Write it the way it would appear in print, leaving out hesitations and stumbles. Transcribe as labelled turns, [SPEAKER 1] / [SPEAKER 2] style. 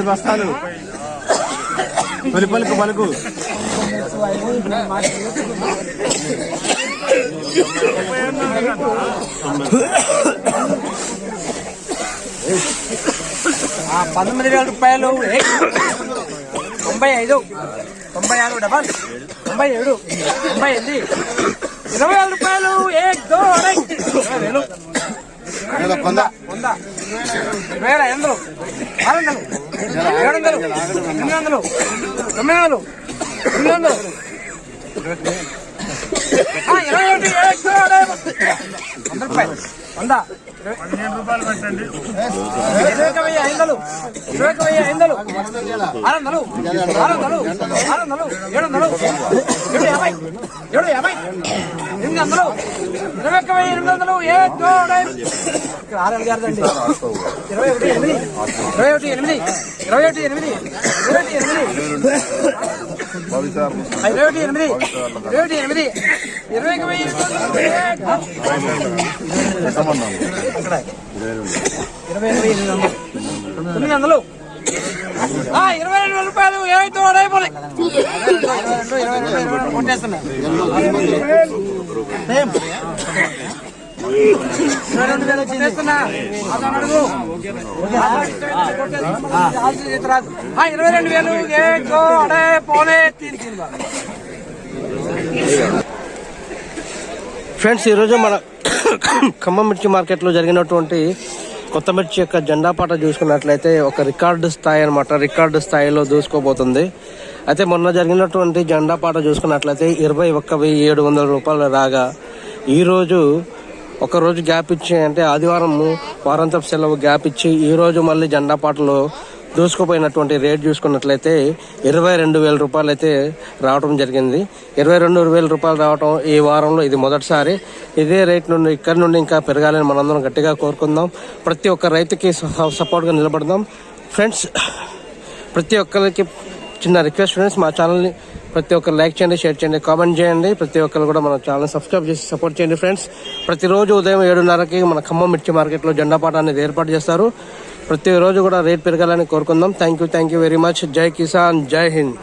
[SPEAKER 1] బస్తాలు పలుకు పలుకు
[SPEAKER 2] 19,000 రూపాయలు 95 96 డబల్ 97 98 20,000 రూపాయలు 100 600 700 800 900 900 రూపాయలు పెట్టండి 21,500 21,500 600 600 600 700 750 800 21,800 రూపాయలు కొట్టేస్తున్నా 22,000
[SPEAKER 3] ఫ్రెండ్స్, ఈరోజు మన ఖమ్మం మిర్చి మార్కెట్లో జరిగినటువంటి కొత్త మిర్చి యొక్క జెండా పాట చూసుకున్నట్లయితే ఒక రికార్డు స్థాయి అనమాట. రికార్డు స్థాయిలో దూసుకోబోతుంది. అయితే మొన్న జరిగినటువంటి జెండా పాట చూసుకున్నట్లయితే 21,700 రూపాయలు రాగా ఈరోజు ఒకరోజు గ్యాప్ ఇచ్చి, అంటే ఆదివారం వారాంతపు సెలవు గ్యాప్ ఇచ్చి ఈరోజు మళ్ళీ జెండా పాటలో దూసుకుపోయినటువంటి రేట్ చూసుకున్నట్లయితే 22,000 రూపాయలు అయితే రావడం జరిగింది. 22,000 రూపాయలు రావడం ఈ వారంలో ఇది మొదటిసారి. ఇదే రేట్ నుండి ఇక్కడ నుండి ఇంకా పెరగాలని మనందరం గట్టిగా కోరుకుందాం. ప్రతి ఒక్క రైతుకి సపోర్ట్గా నిలబడదాం. ఫ్రెండ్స్, ప్రతి ఒక్కరికి చిన్న రిక్వెస్ట్ ఫ్రెండ్స్, మా ఛానల్ని ప్రతి ఒక్కరు లైక్ చేయండి, షేర్ చేయండి, కామెంట్ చేయండి. ప్రతి ఒక్కరు కూడా మన ఛానల్ సబ్స్క్రైబ్ చేసి సపోర్ట్ చేయండి. ఫ్రెండ్స్, ప్రతిరోజు ఉదయం 7:30కి మన ఖమ్మం మిర్చి మార్కెట్లో జెండా పాట అనేది ఏర్పాటు చేస్తారు. ప్రతిరోజు కూడా రేట్ పెరగాలని కోరుకుందాం. Thank you very much. జై కిసాన్, జై హింద్.